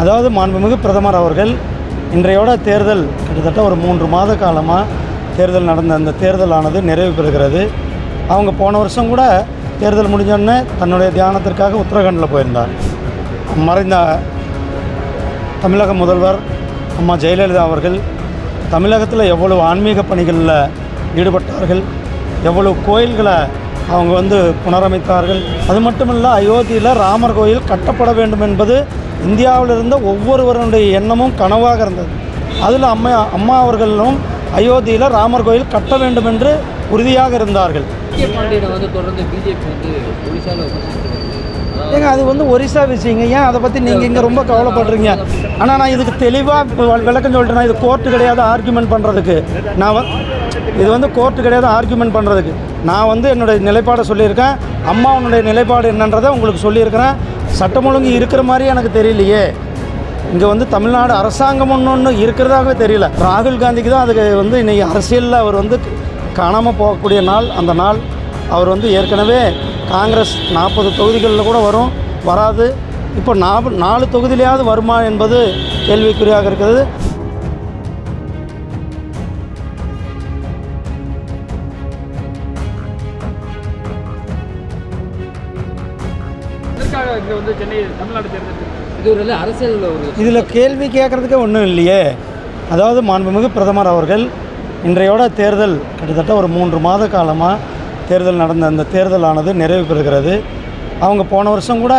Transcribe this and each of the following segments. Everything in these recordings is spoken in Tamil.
அதாவது மாண்புமிகு பிரதமர் அவர்கள் இன்றையோட தேர்தல் கிட்டத்தட்ட ஒரு 3 மாத காலமாக தேர்தல் நடந்த அந்த தேர்தலானது நிறைவு பெறுகிறது. அவங்க போன வருஷம் கூட தேர்தல் முடிஞ்சோடனே தன்னுடைய தியானத்திற்காக உத்தரகாண்டில் போயிருந்தார். மறைந்த தமிழக முதல்வர் அம்மா ஜெயலலிதா அவர்கள் தமிழகத்தில் எவ்வளவு ஆன்மீக பணிகளில் ஈடுபட்டார்கள், எவ்வளவு கோயில்களை அவங்க புனரமைத்தார்கள். அது மட்டுமில்லை, அயோத்தியில் ராமர் கோயில் கட்டப்பட வேண்டும் என்பது இந்தியாவில் இருந்த ஒவ்வொருவருடைய எண்ணமும் கனவாக இருந்தது. அதில் அம்மா அவர்களும் அயோத்தியில் ராமர் கோயில் கட்ட வேண்டும் என்று உறுதியாக இருந்தார்கள். தொடர்ந்து பிஜேபி ஒடிசாவில் ஏங்க அது ஒரிசா விஷயங்க, ஏன் அதை பற்றி நீங்கள் இங்கே ரொம்ப கவலைப்படுறீங்க? ஆனால் நான் இதுக்கு தெளிவாக விளக்கம் சொல்லிட்டேன்னா, இது கோர்ட்டு கிடையாது ஆர்கியூமெண்ட் பண்ணுறதுக்கு. இது கோர்ட்டு கிடையாது ஆர்கியூமெண்ட் பண்ணுறதுக்கு. நான் என்னுடைய நிலைப்பாடை சொல்லியிருக்கேன். அம்மாவுடைய நிலைப்பாடு என்னன்றதை உங்களுக்கு சொல்லியிருக்கிறேன். சட்டம் ஒழுங்கு இருக்கிற மாதிரி எனக்கு தெரியலையே. இங்கே தமிழ்நாடு அரசாங்கம் ஒன்று இருக்கிறதாகவே தெரியல. ராகுல் காந்திக்கு தான் அதுக்கு இன்றைக்கி அரசியலில் அவர் காணாமல் போகக்கூடிய நாள். அந்த நாள் அவர் ஏற்கனவே காங்கிரஸ் 40 தொகுதிகளில் கூட வராது. இப்போ 4 தொகுதியிலையாவது வருமா என்பது கேள்விக்குறியாக இருக்கிறது. இதில் கேள்வி கேட்குறதுக்கே ஒன்றும் இல்லையே. அதாவது மாண்புமிகு பிரதமர் அவர்கள் இன்றையோட தேர்தல் கிட்டத்தட்ட ஒரு 3 மாத காலமாக தேர்தல் நடந்த அந்த தேர்தலானது நிறைவு பெறுகிறது. அவங்க போன வருஷம் கூட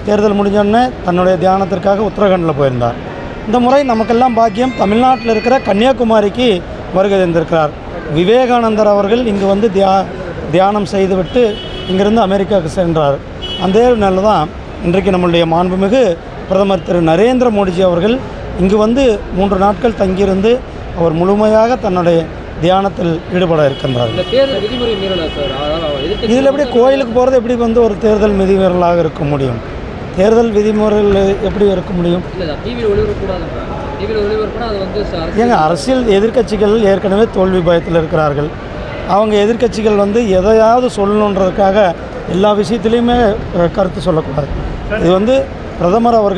தேர்தல் முடிஞ்சோடனே தன்னுடைய தியானத்திற்காக உத்தரகாண்டில் போயிருந்தார். இந்த முறை நமக்கெல்லாம் பாக்கியம், தமிழ்நாட்டில் இருக்கிற கன்னியாகுமரிக்கு வருகை தந்திருக்கிறார். விவேகானந்தர் அவர்கள் இங்கு தியானம் செய்துவிட்டு இங்கிருந்து அமெரிக்காவுக்கு சென்றார். அதே நாளில் தான் இன்றைக்கு நம்மளுடைய மாண்புமிகு பிரதமர் திரு நரேந்திர மோடிஜி அவர்கள் இங்கு 3 நாட்கள் தங்கியிருந்து அவர் முழுமையாக தன்னுடைய தியானத்தில் ஈடுபட இருக்கின்றார். இதில் எப்படி கோயிலுக்கு போகிறது எப்படி ஒரு தேர்தல் விதிமீறலாக இருக்க முடியும்? தேர்தல் விதிமுறைகள் எப்படி இருக்க முடியும்? ஏங்க, அரசியல் எதிர்க்கட்சிகள் ஏற்கனவே தோல்வி பயத்தில் இருக்கிறார்கள். அவங்க எதிர்க்கட்சிகள் எதையாவது சொல்லணுன்றதுக்காக எல்லா விஷயத்துலேயுமே கருத்து சொல்லக்கூடாது. இது பிரதமர் அவர்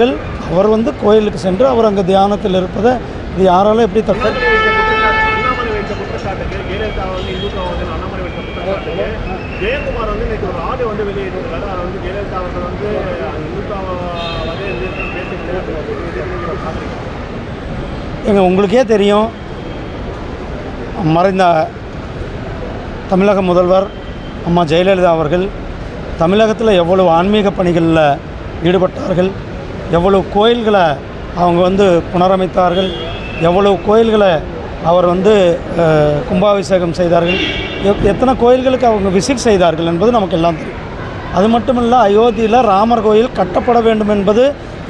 கோயிலுக்கு சென்று அவர் அங்கே தியானத்தில் இருப்பதை இது யாராலும் எப்படி தப்பு? எங்க உங்களுக்கே தெரியும், மறைந்த தமிழக முதல்வர் அம்மா ஜெயலலிதா அவர்கள் தமிழகத்தில் எவ்வளவு ஆன்மீக பணிகளில் ஈடுபட்டார்கள், எவ்வளவு கோயில்களை அவங்க புனரமைத்தார்கள், எவ்வளவு கோயில்களை அவர் கும்பாபிஷேகம் செய்தார்கள், எத்தனை கோயில்களுக்கு அவங்க விசிட் செய்தார்கள் என்பது நமக்கு எல்லாம் தெரியும். அது மட்டுமில்லை, அயோத்தியில் ராமர் கோயில் கட்டப்பட வேண்டும் என்பது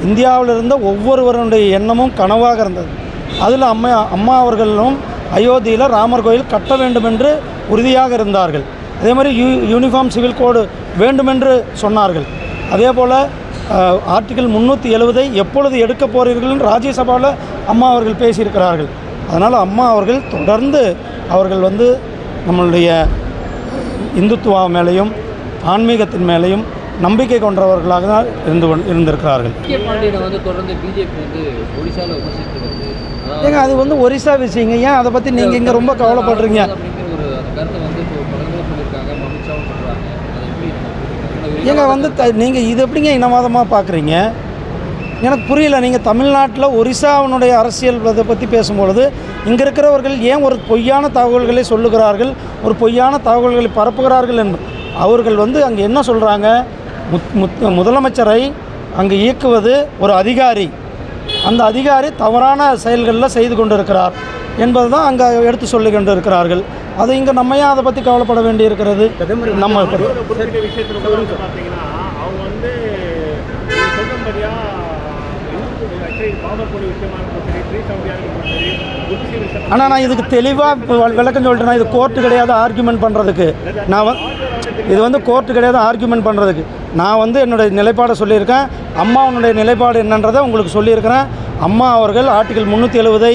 இந்தியாவில் இருந்த ஒவ்வொருவருடைய எண்ணமும் கனவாக இருந்தது. அதில் அம்மா அவர்களும் அயோத்தியில் ராமர் கோயில் கட்ட வேண்டும் என்று உறுதியாக இருந்தார்கள். அதே மாதிரி யூனிஃபார்ம் சிவில் கோடு வேண்டுமென்று சொன்னார்கள். அதே போல் ஆர்டிகிள் 370 எப்பொழுது எடுக்க போகிறீர்கள் ராஜ்யசபாவில் அம்மா அவர்கள் பேசியிருக்கிறார்கள். அதனால் அம்மா அவர்கள் தொடர்ந்து அவர்கள் நம்மளுடைய இந்துத்துவா மேலேயும் ஆன்மீகத்தின் மேலேயும் நம்பிக்கை கொண்டவர்களாக தான் இருந்திருக்கிறார்கள். ஏங்க அது ஒரிசா விஷயங்க, ஏன் அதை பற்றி நீங்கள் இங்கே ரொம்ப கவலைப்படுறீங்க? ஏங்க நீங்கள் இது எப்படிங்க இனவாதமாக பார்க்குறீங்க? எனக்கு புரியல. நீங்கள் தமிழ்நாட்டில் ஒரிசாவினுடைய அரசியல் இதை பற்றி பேசும்பொழுது இங்கே இருக்கிறவர்கள் ஏன் ஒரு பொய்யான தகவல்களை சொல்லுகிறார்கள், ஒரு பொய்யான தகவல்களை பரப்புகிறார்கள் என்று அவர்கள் அங்கே என்ன சொல்கிறாங்க? முதலமைச்சரை அங்கே இயக்குவது ஒரு அதிகாரி, அந்த அதிகாரி தவறான செயல்களில் செய்து கொண்டிருக்கிறார் என்பது தான் அங்கே எடுத்து சொல்லி கொண்டு இருக்கிறார்கள். அது இங்கே நம்ம ஏன் அதை பற்றி கவலைப்பட வேண்டி இருக்கிறது? நம்ம ஆனால் நான் இதுக்கு தெளிவாக விளக்கம் சொல்லிட்டேன்னா, இது கோர்ட்டு கிடையாது ஆர்கியூமெண்ட் பண்ணுறதுக்கு. இது கோர்ட்டு கிடையாது ஆர்கியூமெண்ட் பண்ணுறதுக்கு. நான் என்னுடைய நிலைப்பாடை சொல்லியிருக்கேன். அம்மாவுடைய நிலைப்பாடு என்னன்றதை உங்களுக்கு சொல்லியிருக்கிறேன். அம்மா அவர்கள் ஆர்டிகிள் 370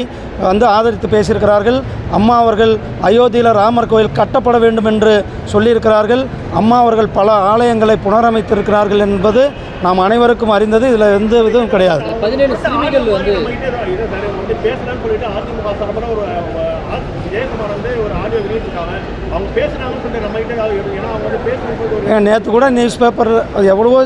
வந்து ஆதரித்து பேசியிருக்கிறார்கள். அம்மா அவர்கள் அயோத்தியில் ராமர் கோயில் கட்டப்பட வேண்டும் என்று சொல்லியிருக்கிறார்கள். அம்மா அவர்கள் பல ஆலயங்களை புனரமைத்திருக்கிறார்கள் என்பது நாம் அனைவருக்கும் அறிந்தது. இதில் எந்த இதுவும் கிடையாது. 17 சிறுமிகள் வந்து பேசுறான்னு சொல்லிட்டு அதிமுக சார்பில் ஒரு ஜெயக்குமார் வந்து ஒரு ஆடியோ வெளியிட்டிருக்காங்க. அவங்க பேசுனாங்கன்னு சொல்லிட்டு நம்ம கிட்ட ஏன்னா அவங்க வந்து பேசுறது நேற்று கூட நியூஸ் பேப்பர் எவ்வளவோ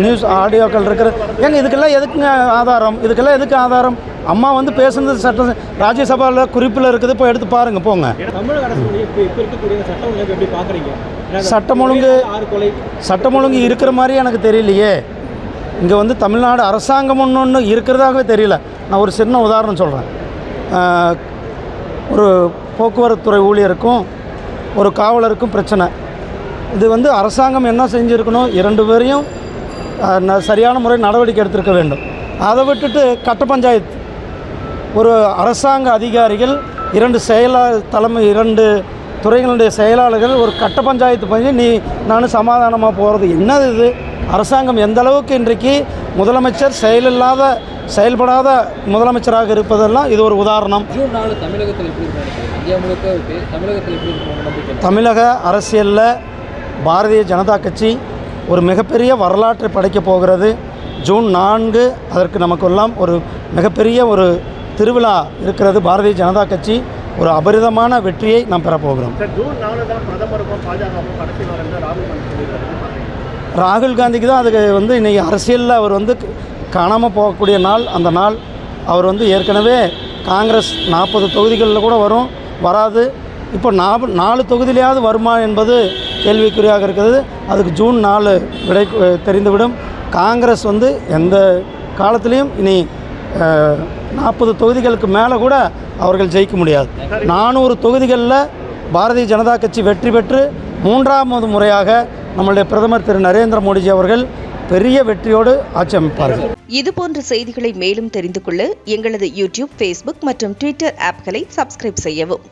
நியூஸ் ஆடியோக்கள் இருக்கிற ஏங்க இதுக்கெல்லாம் எதுக்குங்க ஆதாரம்? இதுக்கெல்லாம் எதுக்கு ஆதாரம்? அம்மா வந்து பேசுனது சட்டம் ராஜ்யசபாவில் குறிப்பில் இருக்குது. இப்போ எடுத்து பாருங்கள் போங்க. தமிழக அரசு இப்போ இருக்கக்கூடிய சட்டம் ஒழுங்கு எப்படி பார்க்குறீங்க? சட்டம் ஒழுங்கு இருக்கிற மாதிரி எனக்கு தெரியலையே. இங்கே வந்து தமிழ்நாடு அரசாங்கம் ஒன்று இருக்கிறதாகவே தெரியல. நான் ஒரு சின்ன உதாரணம் சொல்கிறேன். ஒரு போக்குவரத்துறை ஊழியருக்கும் ஒரு காவலருக்கும் பிரச்சனை. இது வந்து அரசாங்கம் என்ன செஞ்சுருக்கணும்? 2 பேரையும் சரியான முறை நடவடிக்கை எடுத்திருக்க வேண்டும். அதை விட்டுட்டு கட்ட பஞ்சாயத்து ஒரு அரசாங்க அதிகாரிகள் 2 துறைகளுடைய செயலாளர்கள் ஒரு கட்ட பஞ்சாயத்து பண்ணி நான் சமாதானமாக போகிறது என்னது இது? அரசாங்கம் எந்த அளவுக்கு இன்றைக்கு முதலமைச்சர் செயல்படாத முதலமைச்சராக இருப்பதெல்லாம் இது ஒரு உதாரணம். ஜூன் 4 தமிழகத்தில் எப்படி இருக்காங்க? இந்தியா முழுக்க தமிழகத்தில் எப்படி இருக்கும்? தமிழக அரசியலில் பாரதிய ஜனதா கட்சி ஒரு மிகப்பெரிய வரலாற்றை படைக்கப் போகிறது. ஜூன் 4 அதற்கு நமக்கெல்லாம் ஒரு மிகப்பெரிய ஒரு திருவிழா இருக்கிறது. பாரதிய ஜனதா கட்சி ஒரு அபரிதமான வெற்றியை நாம் பெறப்போகிறோம். ஜூன் 4 தான் பிரதமருக்கும் பாஜகவுக்கும் கடைசி நாள் என்று ராகுல் காந்திக்கு தான் அதுக்கு வந்து இன்றைக்கி அரசியலில் அவர் வந்து காணாமல் போகக்கூடிய நாள். அந்த நாள் அவர் வந்து ஏற்கனவே காங்கிரஸ் 40 தொகுதிகளில் கூட வராது. இப்போ 4 தொகுதியிலையாவது வருமா என்பது கேள்விக்குறியாக இருக்கிறது. அதுக்கு ஜூன் 4 விடை தெரிந்துவிடும். காங்கிரஸ் வந்து எந்த காலத்திலையும் இனி 40 தொகுதிகளுக்கு மேலே கூட அவர்கள் ஜெயிக்க முடியாது. 400 தொகுதிகளில் பாரதிய ஜனதா கட்சி வெற்றி பெற்று 3வது முறையாக நம்முடைய பிரதமர் திரு நரேந்திர மோடிஜி அவர்கள் பெரிய வெற்றியோடு ஆட்சி அமைப்பார்கள். இதுபோன்ற செய்திகளை மேலும் தெரிந்து கொள்ள எங்களது யூடியூப், ஃபேஸ்புக் மற்றும் ட்விட்டர் ஆப்களை சப்ஸ்கிரைப் செய்யவும்.